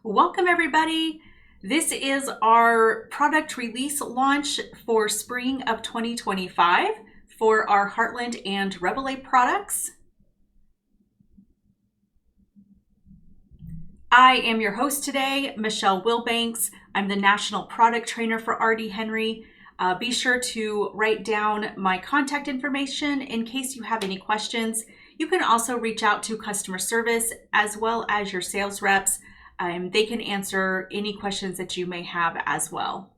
Welcome everybody. This is our product release launch for spring of 2025 for our Heartland and Reveille products. I am your host today, Michelle Wilbanks. I'm the National Product Trainer for RD Henry. Be sure to write down my contact information in case you have any questions. You can also reach out to customer service as well as your sales reps. They can answer any questions that you may have as well.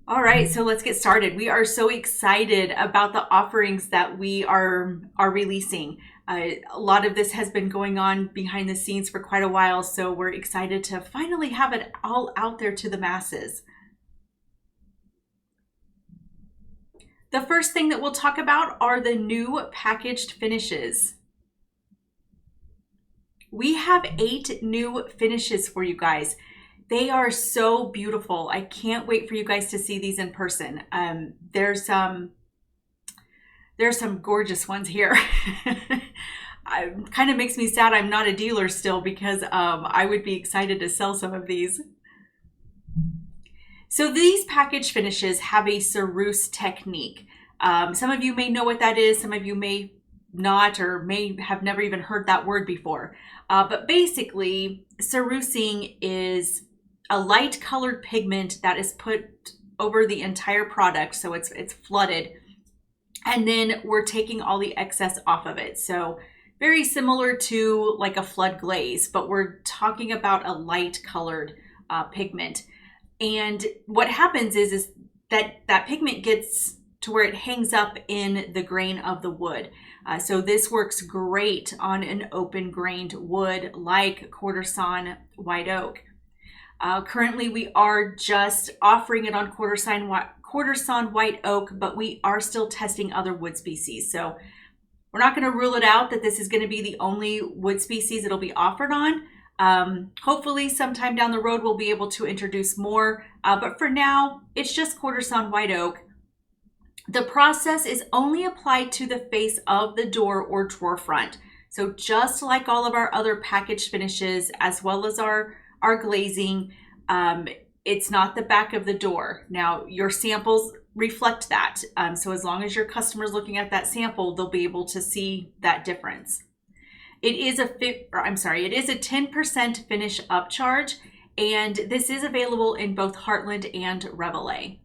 All right, so let's get started. We are so excited about the offerings that we are releasing. A lot of this has been going on behind the scenes for quite a while, so we're excited to finally have it all out there to the masses. The first thing that we'll talk about are the new packaged finishes. We have 8 new finishes for you guys. They are so beautiful. I can't wait for you guys to see these in person. There's some gorgeous ones here. It kind of makes me sad I'm not a dealer still because I would be excited to sell some of these. So these package finishes have a ceruse technique. Some of you may know what that is. Some of you may not, or may have never even heard that word before. But basically, cerusing is a light colored pigment that is put over the entire product, so it's flooded, and then we're taking all the excess off of it. So very similar to like a flood glaze, but we're talking about a light colored pigment. And what happens is that pigment gets to where it hangs up in the grain of the wood. So this works great on an open grained wood like quarter sawn white oak. Currently we are just offering it on quarter sawn white oak, but we are still testing other wood species. So we're not going to rule it out that this is going to be the only wood species it'll be offered on. Hopefully sometime down the road we'll be able to introduce more, but for now it's just quarter sawn white oak. The process is only applied to the face of the door or drawer front. So just like all of our other packaged finishes, as well as our glazing, it's not the back of the door. Now, your samples reflect that. So as long as your customer's looking at that sample, they'll be able to see that difference. It is a 10% finish upcharge, and this is available in both Heartland and Reveille.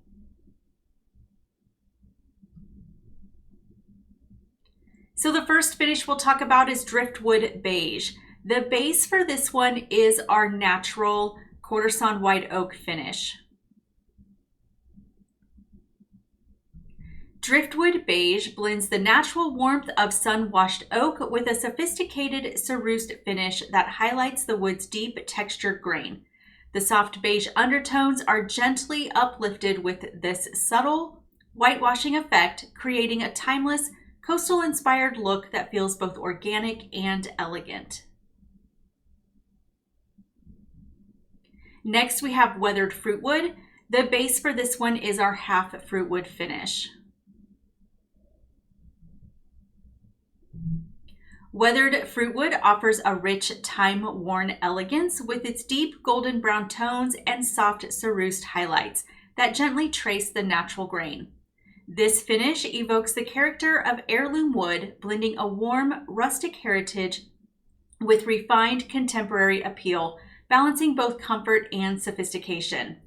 So the first finish we'll talk about is driftwood beige. The base for this one is our natural quarter sawn white oak finish. Driftwood beige blends the natural warmth of sun-washed oak with a sophisticated cerused finish that highlights the wood's deep textured grain. The soft beige undertones are gently uplifted with this subtle whitewashing effect, creating a timeless, coastal-inspired look that feels both organic and elegant. Next, we have weathered fruitwood. The base for this one is our half fruitwood finish. Weathered fruitwood offers a rich, time-worn elegance with its deep golden brown tones and soft cerused highlights that gently trace the natural grain. This finish evokes the character of heirloom wood, blending a warm, rustic heritage with refined contemporary appeal, balancing both comfort and sophistication.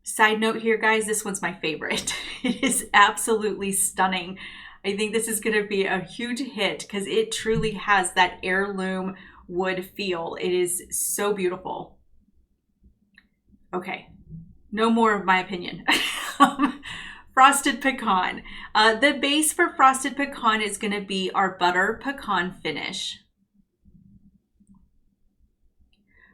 Side note here, guys, this one's my favorite. It is absolutely stunning. I think this is going to be a huge hit because it truly has that heirloom wood feel. It is so beautiful. Okay, no more of my opinion. Frosted pecan. The base for frosted pecan is going to be our butter pecan finish.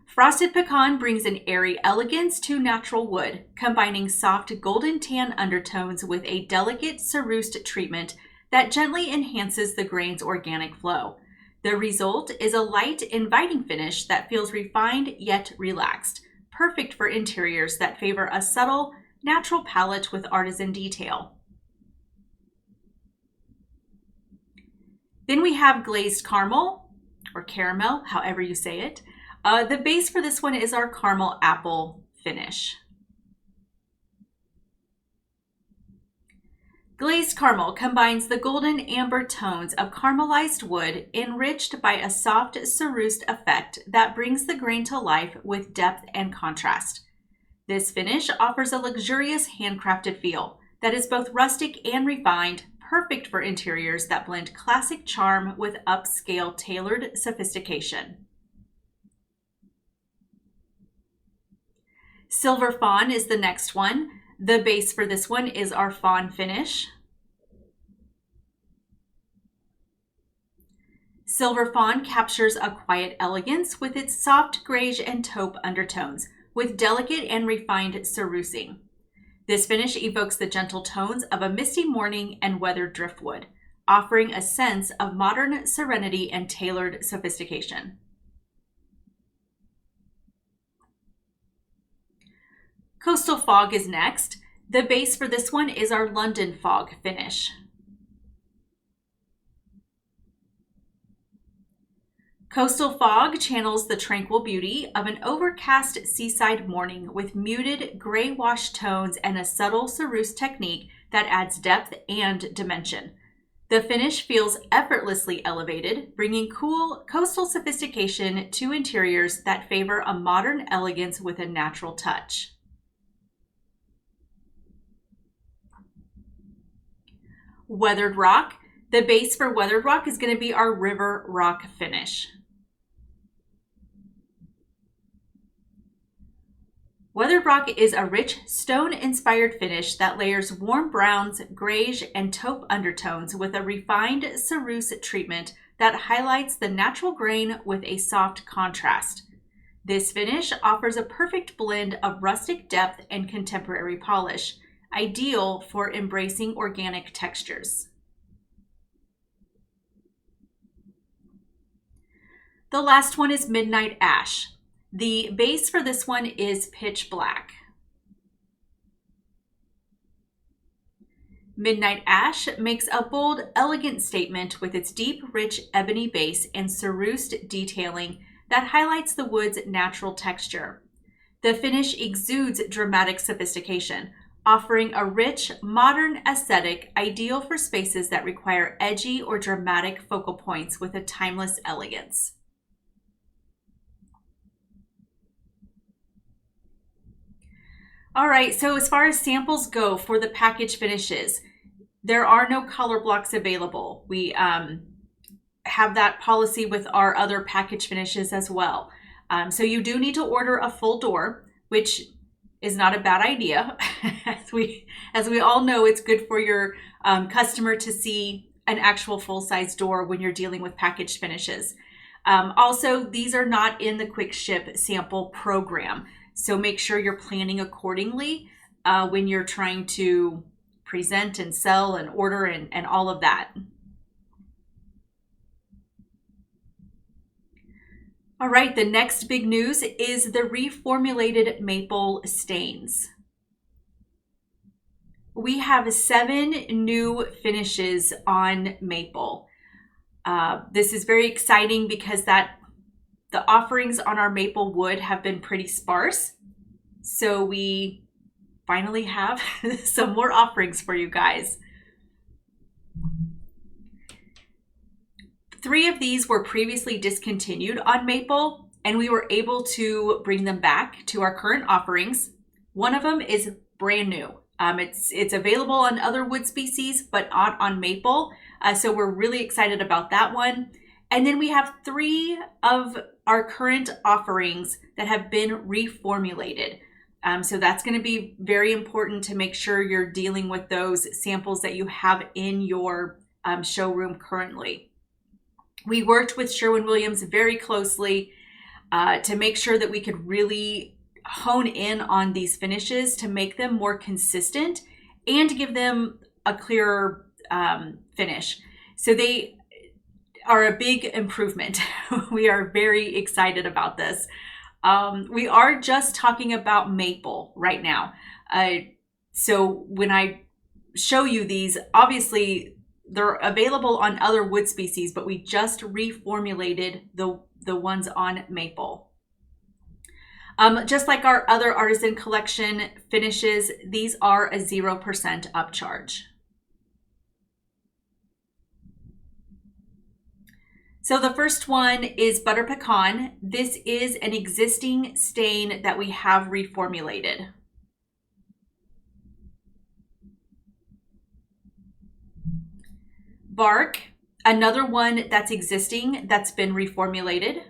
Frosted pecan brings an airy elegance to natural wood, combining soft golden tan undertones with a delicate cerused treatment that gently enhances the grain's organic flow. The result is a light, inviting finish that feels refined yet relaxed, perfect for interiors that favor a subtle, natural palette with artisan detail. Then we have glazed caramel. or caramel, however you say it. The base for this one is our caramel apple finish. Glazed caramel combines the golden amber tones of caramelized wood enriched by a soft cerused effect that brings the grain to life with depth and contrast. This finish offers a luxurious handcrafted feel that is both rustic and refined, perfect for interiors that blend classic charm with upscale tailored sophistication. Silver fawn is the next one. The base for this one is our fawn finish. Silver fawn captures a quiet elegance with its soft grayish and taupe undertones, with delicate and refined cerusing. This finish evokes the gentle tones of a misty morning and weathered driftwood, offering a sense of modern serenity and tailored sophistication. Coastal fog is next. The base for this one is our London fog finish. Coastal fog channels the tranquil beauty of an overcast seaside morning with muted gray wash tones and a subtle ceruse technique that adds depth and dimension. The finish feels effortlessly elevated, bringing cool coastal sophistication to interiors that favor a modern elegance with a natural touch. Weathered rock. The base for weathered rock is going to be our river rock finish. Weathered rock is a rich stone-inspired finish that layers warm browns, grayish, and taupe undertones with a refined ceruse treatment that highlights the natural grain with a soft contrast. This finish offers a perfect blend of rustic depth and contemporary polish, ideal for embracing organic textures. The last one is midnight ash. The base for this one is pitch black. Midnight ash makes a bold, elegant statement with its deep, rich ebony base and cerused detailing that highlights the wood's natural texture. The finish exudes dramatic sophistication, offering a rich, modern aesthetic ideal for spaces that require edgy or dramatic focal points with a timeless elegance. All right, so as far as samples go for the package finishes, there are no color blocks available. We have that policy with our other package finishes as well. So you do need to order a full door, which is not a bad idea. As we all know, it's good for your customer to see an actual full-size door when you're dealing with packaged finishes. Also, these are not in the quick ship sample program, so make sure you're planning accordingly when you're trying to present and sell and order and all of that. All right, the next big news is the reformulated maple stains. We have 7 new finishes on maple. This is very exciting because the offerings on our maple wood have been pretty sparse. So we finally have some more offerings for you guys. 3 of these were previously discontinued on maple, and we were able to bring them back to our current offerings. One of them is brand new. It's available on other wood species, but not on maple. So we're really excited about that one. And then we have 3 of our current offerings that have been reformulated. So that's going to be very important to make sure you're dealing with those samples that you have in your showroom currently. We worked with Sherwin-Williams very closely to make sure that we could really hone in on these finishes to make them more consistent and to give them a clearer finish. So they are a big improvement. We are very excited about this. We are just talking about maple right now. So when I show you these, obviously they're available on other wood species, but we just reformulated the ones on maple. Just like our other artisan collection finishes, these are a 0% upcharge. So the first one is Butter Pecan. This is an existing stain that we have reformulated. Bark, another one that's existing that's been reformulated.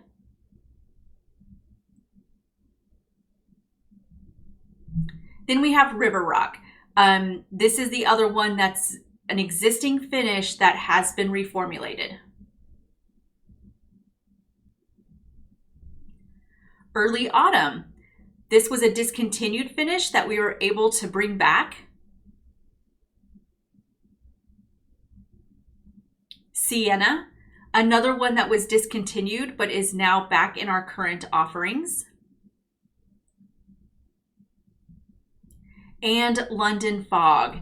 Then we have River Rock. This is the other one that's an existing finish that has been reformulated. Early Autumn. This was a discontinued finish that we were able to bring back. Sienna, another one that was discontinued but is now back in our current offerings. And London Fog.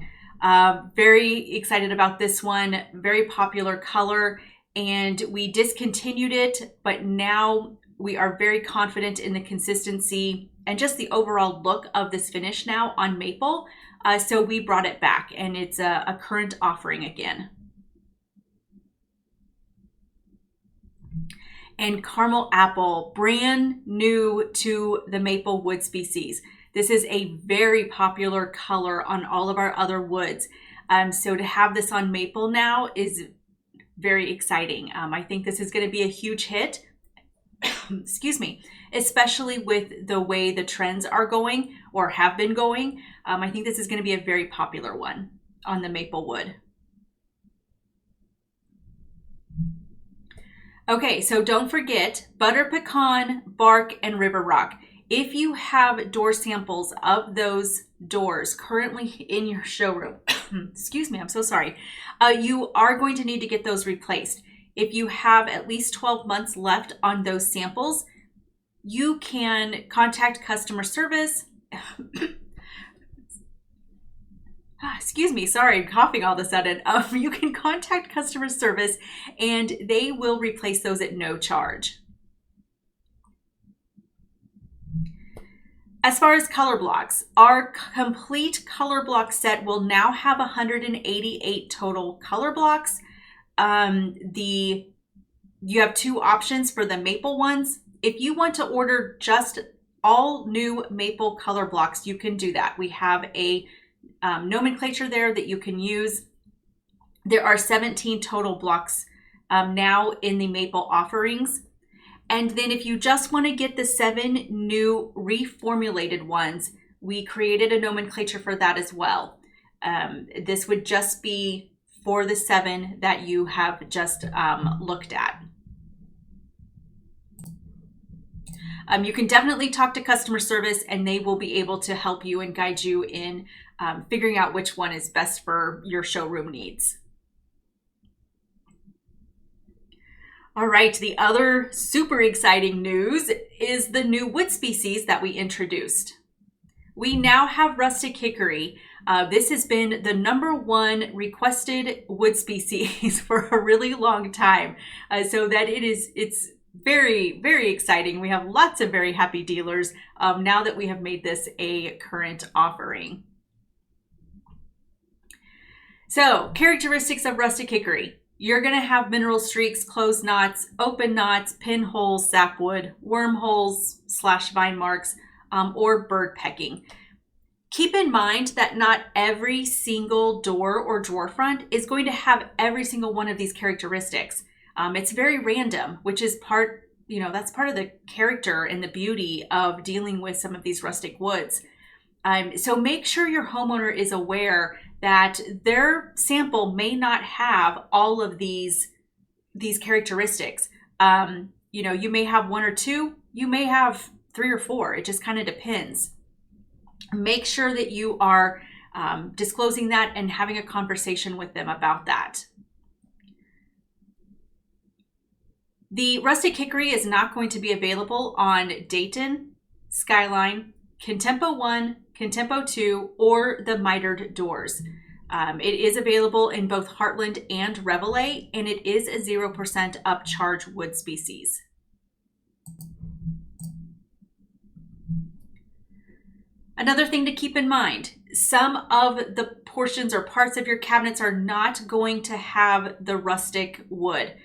Very excited about this one, very popular color, and we discontinued it, but now we are very confident in the consistency and just the overall look of this finish now on maple. So we brought it back, and it's a current offering again. And Caramel Apple, brand new to the maple wood species. This is a very popular color on all of our other woods. So to have this on maple now is very exciting. I think this is going to be a huge hit. Excuse me, especially with the way the trends are going or have been going. I think this is going to be a very popular one on the maple wood. Okay, so don't forget Butter Pecan, Bark, and River Rock. If you have door samples of those doors currently in your showroom, excuse me, I'm so sorry, you are going to need to get those replaced. If you have at least 12 months left on those samples, you can contact customer service. Excuse me, sorry, I'm coughing all of a sudden. You can contact customer service and they will replace those at no charge. As far as color blocks, our complete color block set will now have 188 total color blocks. You have two options for the maple ones. If you want to order just all new maple color blocks, you can do that. We have a nomenclature there that you can use. There are 17 total blocks now in the maple offerings. And then if you just want to get the 7 new reformulated ones, we created a nomenclature for that as well. This would just be for the 7 that you have just looked at. You can definitely talk to customer service and they will be able to help you and guide you in figuring out which one is best for your showroom needs. All right, the other super exciting news is the new wood species that we introduced. We now have rustic hickory. This has been the #1 requested wood species for a really long time. So that it's very, very exciting. We have lots of very happy dealers now that we have made this a current offering. So, characteristics of rustic hickory. You're going to have mineral streaks, closed knots, open knots, pinholes, sapwood, wormholes / vine marks, or bird pecking. Keep in mind that not every single door or drawer front is going to have every single one of these characteristics. It's very random, which is that's part of the character and the beauty of dealing with some of these rustic woods. So make sure your homeowner is aware that their sample may not have all of these characteristics. You may have 1 or 2, you may have 3 or 4. It just kind of depends. Make sure that you are disclosing that and having a conversation with them about that. The rustic hickory is not going to be available on Dayton, Skyline, Contempo 1, Contempo 2, or the mitered doors. It is available in both Heartland and Reveille, and it is a 0% upcharge wood species. Another thing to keep in mind, some of the portions or parts of your cabinets are not going to have the rustic wood.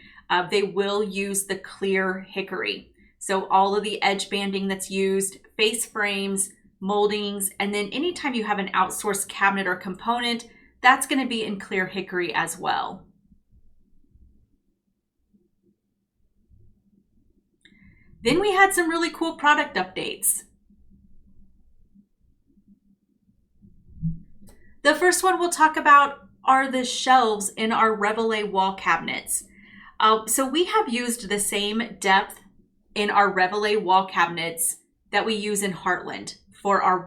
They will use the clear hickory. So all of the edge banding that's used, face frames, moldings, and then anytime you have an outsourced cabinet or component, that's going to be in clear hickory as well. Then we had some really cool product updates. The first one we'll talk about are the shelves in our Reveille wall cabinets. So we have used the same depth in our Reveille wall cabinets that we use in Heartland for our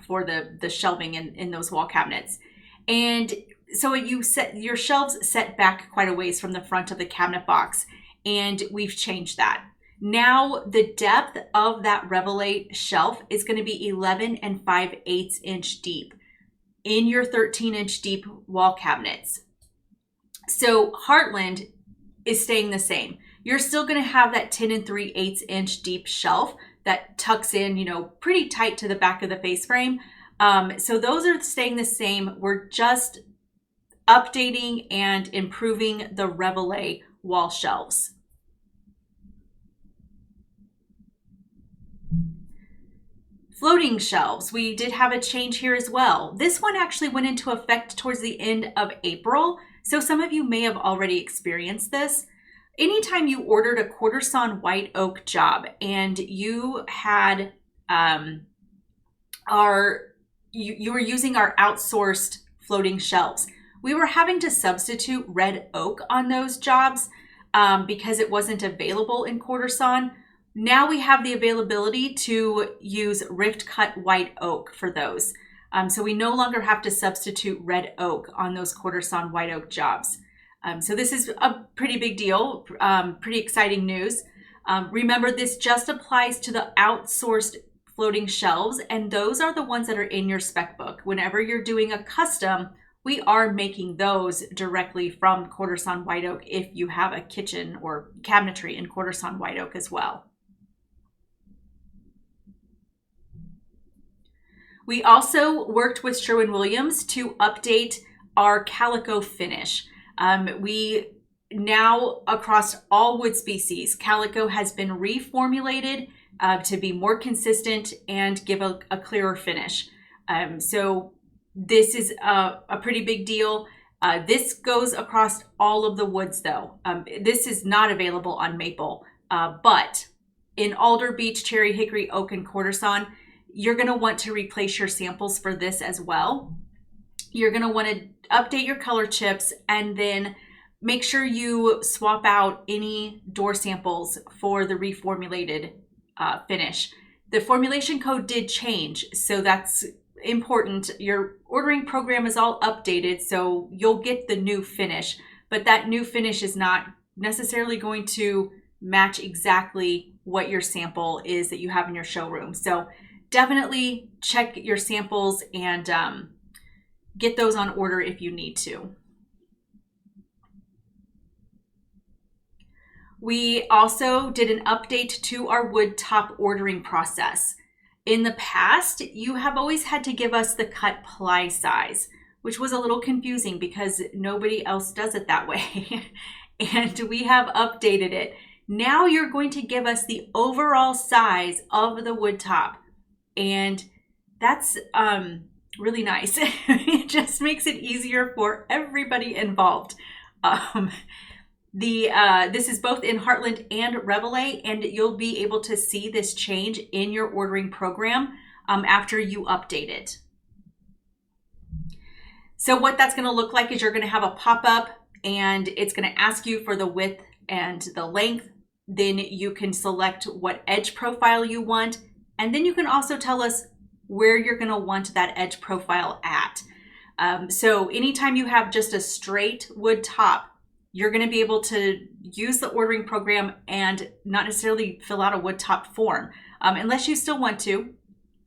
for the shelving in those wall cabinets. And so you set your shelves set back quite a ways from the front of the cabinet box, and we've changed that. Now the depth of that Reveille shelf is going to be 11 5/8 inch deep in your 13-inch deep wall cabinets. So Heartland is staying the same. You're still going to have that 10 3/8 inch deep shelf that tucks in, pretty tight to the back of the face frame. So those are staying the same. We're just updating and improving the Reveille wall shelves. Floating shelves, we did have a change here as well. This one actually went into effect towards the end of April, so some of you may have already experienced this. Anytime you ordered a quarter sawn white oak job and you had you were using our outsourced floating shelves, we were having to substitute red oak on those jobs because it wasn't available in quarter sawn. Now we have the availability to use rift cut white oak for those. So we no longer have to substitute red oak on those quarter sawn white oak jobs. So this is a pretty big deal, pretty exciting news. Remember, this just applies to the outsourced floating shelves, and those are the ones that are in your spec book. Whenever you're doing a custom, we are making those directly from quarter sawn white oak if you have a kitchen or cabinetry in quarter sawn white oak as well. We also worked with Sherwin-Williams to update our calico finish. We now, across all wood species, calico has been reformulated to be more consistent and give a clearer finish. So this is a pretty big deal. This goes across all of the woods though. This is not available on maple, but in alder, beech, cherry, hickory, oak, and quarter sawn, you're going to want to replace your samples for this as well. You're going to want to update your color chips and then make sure you swap out any door samples for the reformulated finish. The formulation code did change, so that's important. Your ordering program is all updated, so you'll get the new finish, but that new finish is not necessarily going to match exactly what your sample is that you have in your showroom. So definitely check your samples and get those on order if you need to. We also did an update to our wood top ordering process. In the past, you have always had to give us the cut ply size, which was a little confusing because nobody else does it that way. And we have updated it. Now you're going to give us the overall size of the wood top. And that's really nice. It just makes it easier for everybody involved. This is both in Heartland and Reveille, and you'll be able to see this change in your ordering program after you update it. So what that's going to look like is you're going to have a pop-up and it's going to ask you for the width and the length. Then you can select what edge profile you want. And then you can also tell us where you're going to want that edge profile at. So anytime you have just a straight wood top, you're going to be able to use the ordering program and not necessarily fill out a wood top form. Unless you still want to,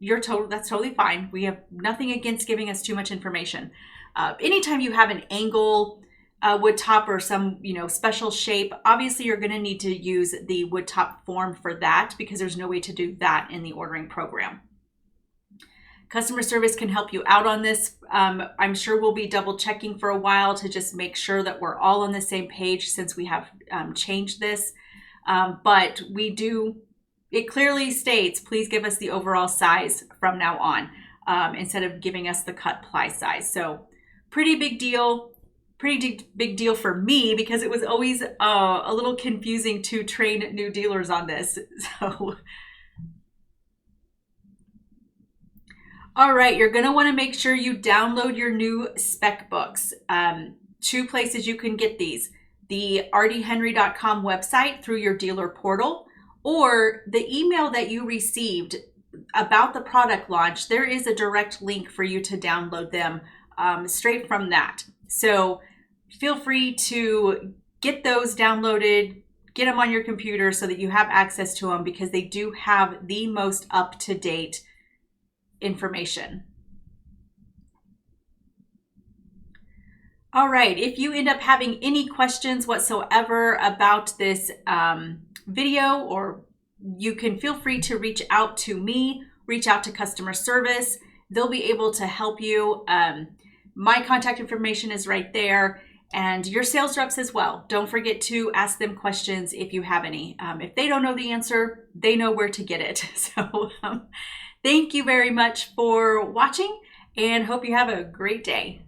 that's totally fine. We have nothing against giving us too much information. Anytime you have an angle wood top or some, special shape, obviously you're going to need to use the wood top form for that, because there's no way to do that in the ordering program. Customer service can help you out on this. I'm sure we'll be double checking for a while to just make sure that we're all on the same page, since we have changed this. But it clearly states, please give us the overall size from now on, instead of giving us the cut ply size. So pretty big deal for me, because it was always a little confusing to train new dealers on this. So all right, you're going to want to make sure you download your new spec books. 2 places you can get these: the rdhenry.com website through your dealer portal, or the email that you received about the product launch. There is a direct link for you to download them straight from that. So feel free to get those downloaded, get them on your computer so that you have access to them, because they do have the most up-to-date information. All right, if you end up having any questions whatsoever about this video, or you can feel free to reach out to me, reach out to customer service. They'll be able to help you. My contact information is right there, and your sales reps as well. Don't forget to ask them questions if you have any. If they don't know the answer, they know where to get it. So thank you very much for watching, and hope you have a great day.